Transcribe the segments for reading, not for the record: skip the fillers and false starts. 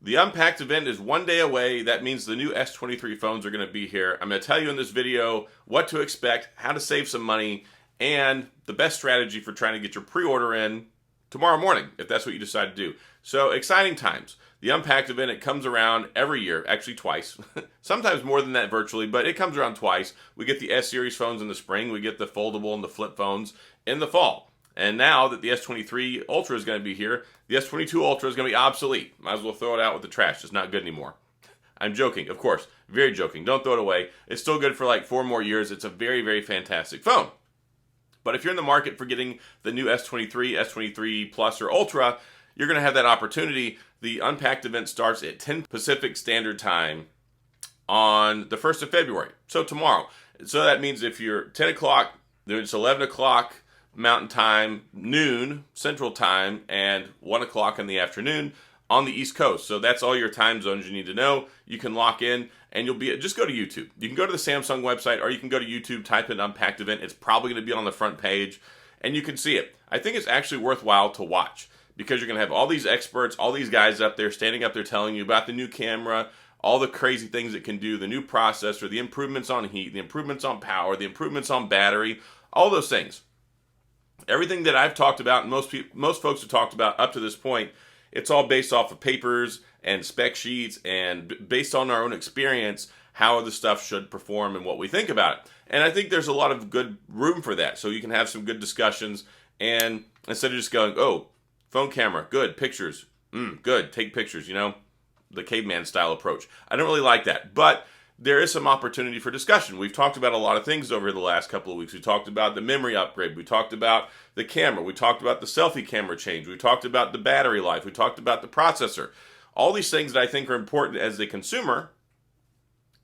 The Unpacked event is one day away. That means the new S23 phones are going to be here. I'm going to tell you in this video what to expect, how to save some money, and the best strategy for trying to get your pre-order in tomorrow morning, if that's what you decide to do. So, exciting times. The Unpacked event, it comes around every year, actually twice. Sometimes more than that virtually, but it comes around twice. We get the S-Series phones in the spring. We get the foldable and the flip phones in the fall. And now that the S23 Ultra is going to be here, the S22 Ultra is going to be obsolete. Might as well throw it out with the trash. It's not good anymore. I'm joking, of course. Very joking. Don't throw it away. It's still good for like 4 more years. It's a very, very fantastic phone. But if you're in the market for getting the new S23, S23 Plus, or Ultra, you're going to have that opportunity. The Unpacked event starts at 10 Pacific Standard Time on the 1st of February. So tomorrow. So that means if you're 10 o'clock, it's 11 o'clock Mountain Time, noon Central Time, and 1 o'clock in the afternoon on the East Coast. So that's all your time zones you need to know. You can lock in, and just go to YouTube. You can go to the Samsung website, or you can go to YouTube, type in Unpacked event. It's probably going to be on the front page, and you can see it. I think it's actually worthwhile to watch, because you're going to have all these experts, all these guys up there, standing up there telling you about the new camera, all the crazy things it can do, the new processor, the improvements on heat, the improvements on power, the improvements on battery, all those things. Everything that I've talked about, and most folks have talked about up to this point, it's all based off of papers and spec sheets and based on our own experience, how the stuff should perform and what we think about it. And I think there's a lot of good room for that, so you can have some good discussions, and instead of just going, oh, phone camera, good, pictures, good, take pictures, the caveman style approach. I don't really like that, but there is some opportunity for discussion. We've talked about a lot of things over the last couple of weeks. We talked about the memory upgrade. We talked about the camera. We talked about the selfie camera change. We talked about the battery life. We talked about the processor. All these things that I think are important as a consumer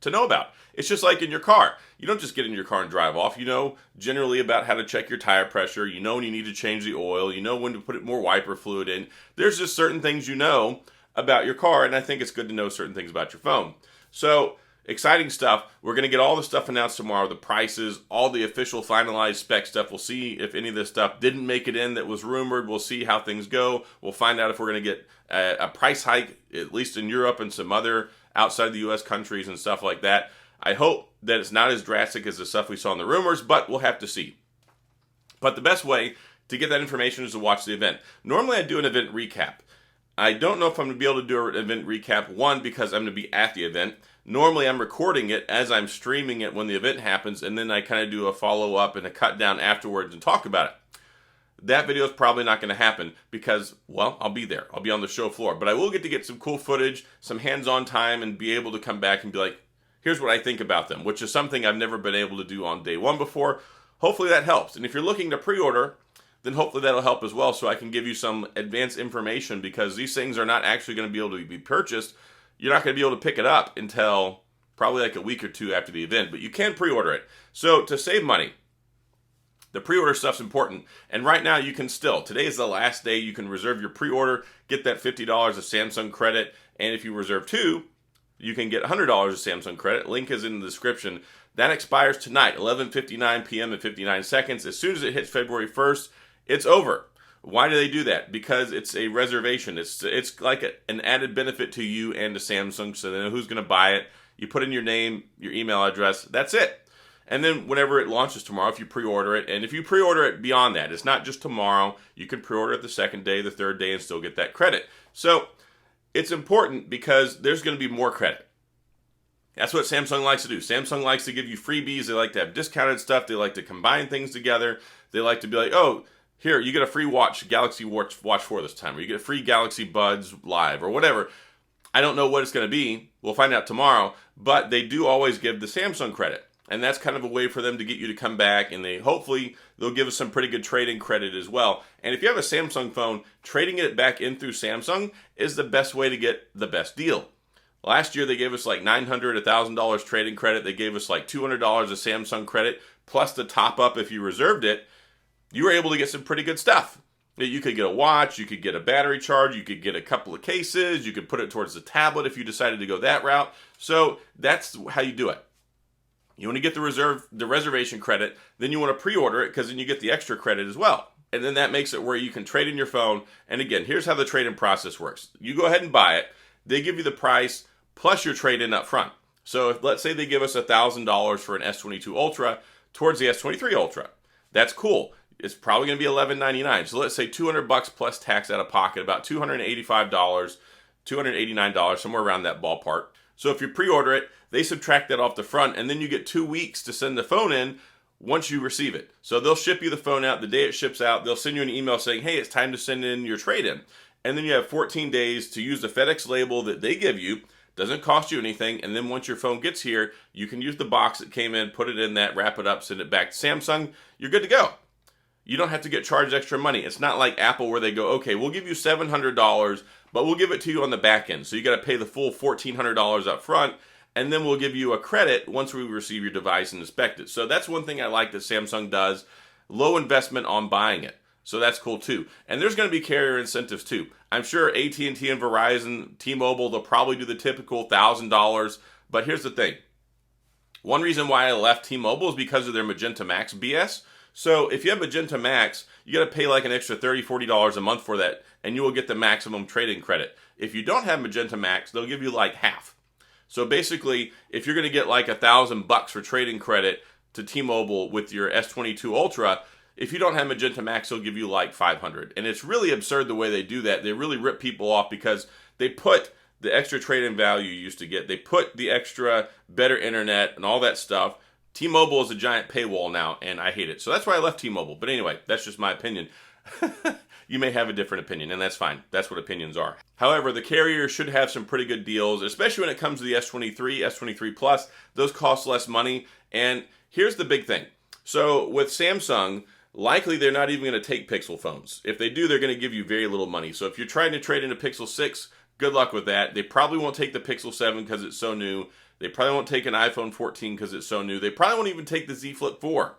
to know about. It's just like in your car. You don't just get in your car and drive off. You know generally about how to check your tire pressure. You know when you need to change the oil. You know when to put more wiper fluid in. There's just certain things you know about your car, and I think it's good to know certain things about your phone. So, exciting stuff. We're going to get all the stuff announced tomorrow, the prices, all the official finalized spec stuff. We'll see if any of this stuff didn't make it in that was rumored. We'll see how things go. We'll find out if we're going to get a price hike, at least in Europe and some other outside the U.S. countries and stuff like that. I hope that it's not as drastic as the stuff we saw in the rumors, but we'll have to see. But the best way to get that information is to watch the event. Normally I do an event recap. I don't know if I'm going to be able to do an event recap, one, because I'm going to be at the event. Normally, I'm recording it as I'm streaming it when the event happens, and then I kind of do a follow-up and a cut-down afterwards and talk about it. That video is probably not going to happen because, well, I'll be there. I'll be on the show floor. But I will get to get some cool footage, some hands-on time, and be able to come back and be like, here's what I think about them, which is something I've never been able to do on day one before. Hopefully that helps. And if you're looking to pre-order, then hopefully that'll help as well, so I can give you some advanced information, because these things are not actually going to be able to be purchased. You're not going to be able to pick it up until probably like a week or two after the event, but you can pre-order it. So to save money, the pre-order stuff's important, and right now you can still. Today is the last day you can reserve your pre-order, get that $50 of Samsung credit, and if you reserve 2, you can get $100 of Samsung credit. Link is in the description. That expires tonight, 11:59 p.m. and 59 seconds. As soon as it hits February 1st, it's over. Why do they do that? Because it's a reservation. It's like an added benefit to you and to Samsung, so they know who's going to buy it. You put in your name, your email address, that's it. And then whenever it launches tomorrow, if you pre-order it, and if you pre-order it beyond that, it's not just tomorrow, you can pre-order it the second day, the third day, and still get that credit. So it's important because there's going to be more credit. That's what Samsung likes to do. Samsung likes to give you freebies. They like to have discounted stuff. They like to combine things together. They like to be like, oh, here, you get a free Galaxy Watch 4 this time, or you get a free Galaxy Buds Live, or whatever. I don't know what it's going to be. We'll find out tomorrow. But they do always give the Samsung credit. And that's kind of a way for them to get you to come back, and hopefully they'll give us some pretty good trade-in credit as well. And if you have a Samsung phone, trading it back in through Samsung is the best way to get the best deal. Last year they gave us like $900, $1,000 trade-in credit. They gave us like $200 of Samsung credit, plus the top-up if you reserved it. You were able to get some pretty good stuff. You could get a watch, you could get a battery charge, you could get a couple of cases, you could put it towards the tablet if you decided to go that route. So that's how you do it. You want to get the reservation credit, then you want to pre-order it because then you get the extra credit as well. And then that makes it where you can trade in your phone. And again, here's how the trade-in process works. You go ahead and buy it. they give you the price plus your trade-in up front. So if, let's say they give us $1,000 for an S22 Ultra towards the S23 Ultra. That's cool. It's probably going to be $11.99. So let's say $200 plus tax out of pocket, about $285, $289, somewhere around that ballpark. So if you pre-order it, they subtract that off the front, and then you get 2 weeks to send the phone in once you receive it. So they'll ship you the phone out. The day it ships out, they'll send you an email saying, hey, it's time to send in your trade-in. And then you have 14 days to use the FedEx label that they give you. Doesn't cost you anything. And then once your phone gets here, you can use the box that came in, put it in that, wrap it up, send it back to Samsung. You're good to go. You don't have to get charged extra money. It's not like Apple where they go, okay, we'll give you $700, but we'll give it to you on the back end. So you got to pay the full $1,400 up front, and then we'll give you a credit once we receive your device and inspect it. So that's one thing I like that Samsung does. Low investment on buying it. So that's cool too. And there's going to be carrier incentives too. I'm sure AT&T and Verizon, T-Mobile, they'll probably do the typical $1,000. But here's the thing. One reason why I left T-Mobile is because of their Magenta Max BS. So if you have Magenta Max, you got to pay like an extra $30, $40 a month for that, and you will get the maximum trade-in credit. If you don't have Magenta Max, they'll give you like half. So basically, if you're going to get like $1,000 for trade-in credit to T-Mobile with your S22 Ultra, if you don't have Magenta Max, they'll give you like $500. And it's really absurd the way they do that. They really rip people off because they put the extra trade-in value you used to get. They put the extra better internet and all that stuff. T-Mobile is a giant paywall now, and I hate it. So that's why I left T-Mobile. But anyway, that's just my opinion. You may have a different opinion, and that's fine. That's what opinions are. However, the carrier should have some pretty good deals, especially when it comes to the S23, S23 Plus. Those cost less money. And here's the big thing. So with Samsung, likely they're not even going to take Pixel phones. If they do, they're going to give you very little money. So if you're trying to trade in a Pixel 6, good luck with that. They probably won't take the Pixel 7 because it's so new. They probably won't take an iPhone 14 because it's so new. They probably won't even take the Z Flip 4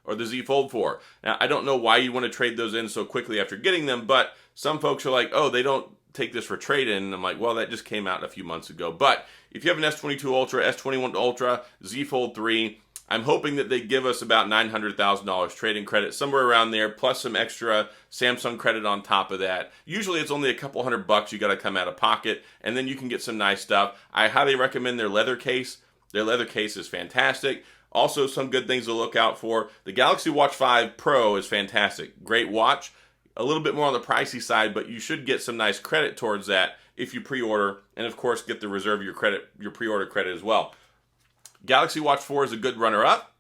or the Z Fold 4. Now, I don't know why you want to trade those in so quickly after getting them, but some folks are like, oh, they don't take this for trade-in. And I'm like, well, that just came out a few months ago. But if you have an S22 Ultra, S21 Ultra, Z Fold 3, I'm hoping that they give us about $900,000 trade-in credit, somewhere around there, plus some extra Samsung credit on top of that. Usually it's only a couple $100 you got to come out of pocket, and then you can get some nice stuff. I highly recommend their leather case. Their leather case is fantastic. Also, some good things to look out for. The Galaxy Watch 5 Pro is fantastic. Great watch. A little bit more on the pricey side, but you should get some nice credit towards that if you pre-order, and of course get the reserve your credit, your pre-order credit as well. Galaxy Watch 4 is a good runner-up.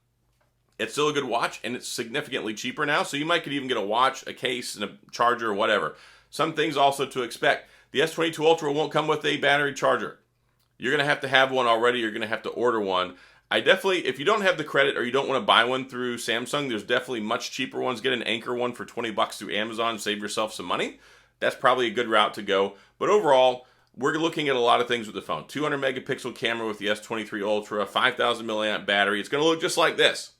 It's still a good watch, and it's significantly cheaper now, so you might could even get a watch, a case, and a charger, or whatever. Some things also to expect. The S22 Ultra won't come with a battery charger. You're going to have one already. You're going to have to order one. I definitely, if you don't have the credit or you don't want to buy one through Samsung, there's definitely much cheaper ones. Get an Anchor one for $20 through Amazon. Save yourself some money. That's probably a good route to go. But overall, we're looking at a lot of things with the phone. 200 megapixel camera with the S23 Ultra, 5,000 milliamp battery. It's going to look just like this.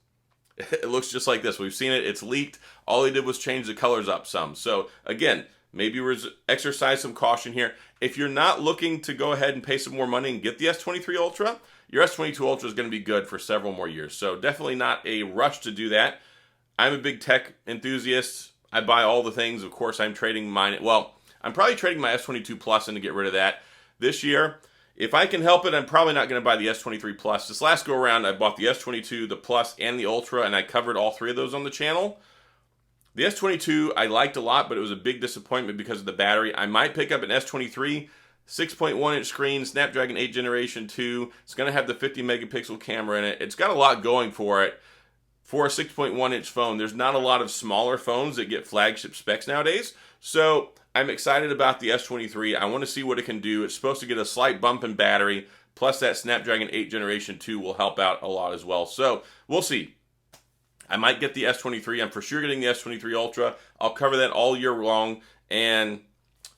It looks just like this. We've seen it. It's leaked. All they did was change the colors up some. So again, maybe exercise some caution here. If you're not looking to go ahead and pay some more money and get the S23 Ultra, your S22 Ultra is going to be good for several more years. So definitely not a rush to do that. I'm a big tech enthusiast. I buy all the things. Of course, I'm trading mine. Well, I'm probably trading my S22 Plus in to get rid of that this year. If I can help it, I'm probably not going to buy the S23 Plus. This last go around, I bought the S22, the Plus, and the Ultra, and I covered all three of those on the channel. The S22 I liked a lot, but it was a big disappointment because of the battery. I might pick up an S23, 6.1-inch screen, Snapdragon 8 Generation 2. It's going to have the 50 megapixel camera in it. It's got a lot going for it. For a 6.1-inch phone, there's not a lot of smaller phones that get flagship specs nowadays. So I'm excited about the S23. I want to see what it can do. It's supposed to get a slight bump in battery, plus that Snapdragon 8 Generation 2 will help out a lot as well. So we'll see. I might get the S23. I'm for sure getting the S23 Ultra. I'll cover that all year long, and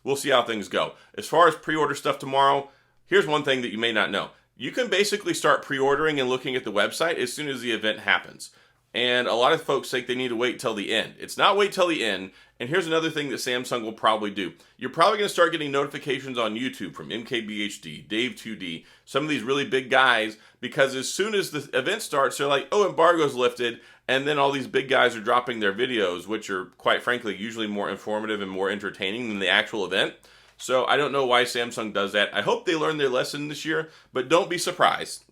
we'll see how things go. As far as pre-order stuff tomorrow, here's one thing that you may not know. You can basically start pre-ordering and looking at the website as soon as the event happens. And a lot of folks think they need to wait till the end. It's not wait till the end. And here's another thing that Samsung will probably do. You're probably going to start getting notifications on YouTube from MKBHD, Dave2D, some of these really big guys, because as soon as the event starts, they're like, oh, embargo's lifted. And then all these big guys are dropping their videos, which are, quite frankly, usually more informative and more entertaining than the actual event. So I don't know why Samsung does that. I hope they learn their lesson this year, but don't be surprised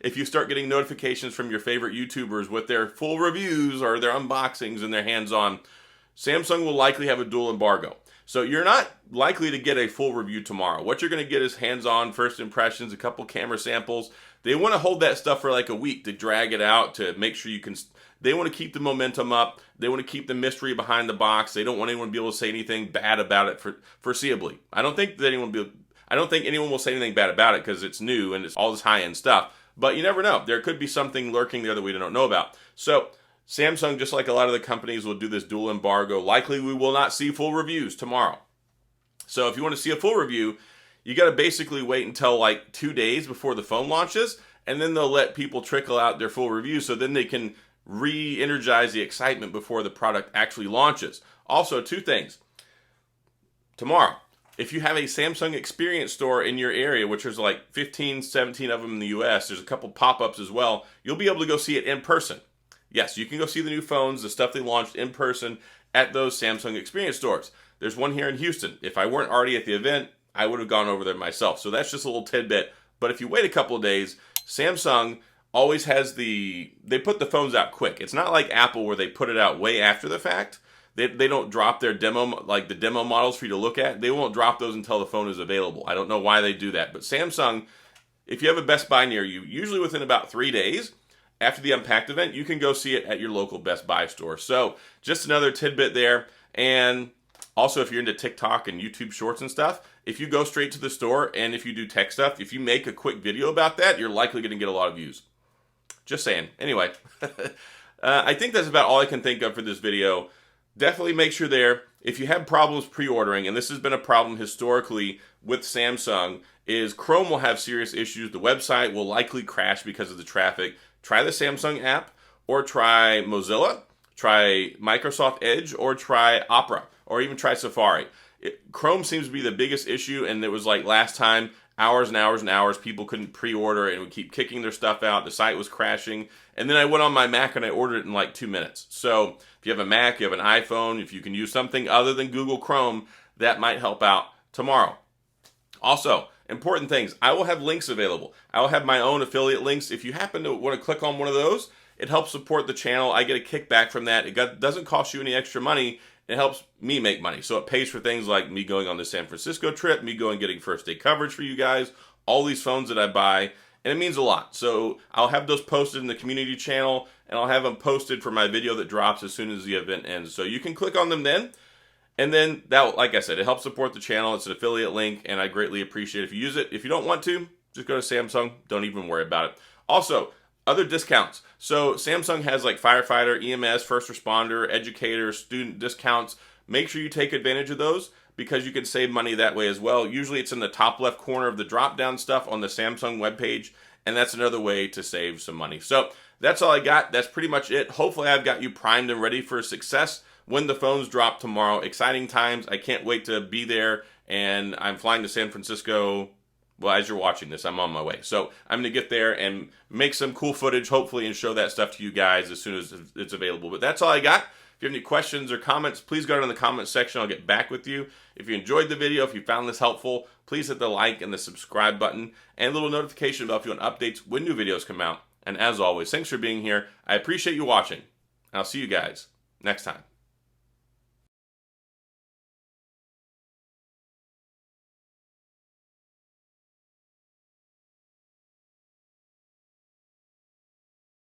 if you start getting notifications from your favorite YouTubers with their full reviews or their unboxings and their hands-on. Samsung will likely have a dual embargo. So you're not likely to get a full review tomorrow. What you're going to get is hands-on, first impressions, a couple camera samples. They want to hold that stuff for like a week to drag it out to make sure you can. They want to keep the momentum up. They want to keep the mystery behind the box. They don't want anyone to be able to say anything bad about it foreseeably. I don't think anyone will say anything bad about it because it's new and it's all this high-end stuff. But you never know. There could be something lurking there that we don't know about. So Samsung, just like a lot of the companies, will do this dual embargo. Likely we will not see full reviews tomorrow. So if you want to see a full review, you got to basically wait until like 2 days before the phone launches, and then they'll let people trickle out their full review so then they can re-energize the excitement before the product actually launches. Also, 2 things. Tomorrow, if you have a Samsung Experience store in your area, which there's like 15, 17 of them in the US, there's a couple pop-ups as well, you'll be able to go see it in person. Yes, you can go see the new phones, the stuff they launched in person at those Samsung Experience stores. There's one here in Houston. If I weren't already at the event, I would have gone over there myself. So that's just a little tidbit. But if you wait a couple of days, Samsung always has they put the phones out quick. It's not like Apple where they put it out way after the fact. They don't drop their demo, like the demo models for you to look at. They won't drop those until the phone is available. I don't know why they do that. But Samsung, if you have a Best Buy near you, usually within about 3 days after the Unpacked event, you can go see it at your local Best Buy store. So just another tidbit there. And also, if you're into TikTok and YouTube Shorts and stuff, if you go straight to the store and if you do tech stuff, if you make a quick video about that, you're likely going to get a lot of views. Just saying. Anyway, I think that's about all I can think of for this video. Definitely make sure there, if you have problems pre-ordering, and this has been a problem historically with Samsung, is Chrome will have serious issues. The website will likely crash because of the traffic. Try the Samsung app, or try Mozilla, try Microsoft Edge, or try Opera, or even try Safari. Chrome seems to be the biggest issue, and it was like last time, hours and hours and hours, people couldn't pre-order and would keep kicking their stuff out. The site was crashing. And then I went on my Mac and I ordered it in like 2 minutes. So if you have a Mac, you have an iPhone, if you can use something other than Google Chrome, that might help out tomorrow. Also, important things. I will have links available. I will have my own affiliate links. If you happen to want to click on one of those, it helps support the channel. I get a kickback from that. It doesn't cost you any extra money. It helps me make money. So it pays for things like me going on the San Francisco trip, me going getting first day coverage for you guys, all these phones that I buy, and it means a lot. So I'll have those posted in the community channel, and I'll have them posted for my video that drops as soon as the event ends. So you can click on them then, and then that, like I said, it helps support the channel. It's an affiliate link, and I greatly appreciate it if you use it. If you don't want to, just go to Samsung. Don't even worry about it. Also, other discounts. So Samsung has like firefighter, EMS, first responder, educator, student discounts. Make sure you take advantage of those because you can save money that way as well. Usually it's in the top left corner of the drop-down stuff on the Samsung webpage, and that's another way to save some money. So that's all I got. That's pretty much it. Hopefully I've got you primed and ready for success when the phones drop tomorrow. Exciting times. I can't wait to be there, and I'm flying to San Francisco. Well, as you're watching this, I'm on my way. So I'm going to get there and make some cool footage, hopefully, and show that stuff to you guys as soon as it's available. But that's all I got. If you have any questions or comments, please go down in the comment section. I'll get back with you. If you enjoyed the video, if you found this helpful, please hit the like and the subscribe button and a little notification bell if you want updates when new videos come out. And as always, thanks for being here. I appreciate you watching. And I'll see you guys next time.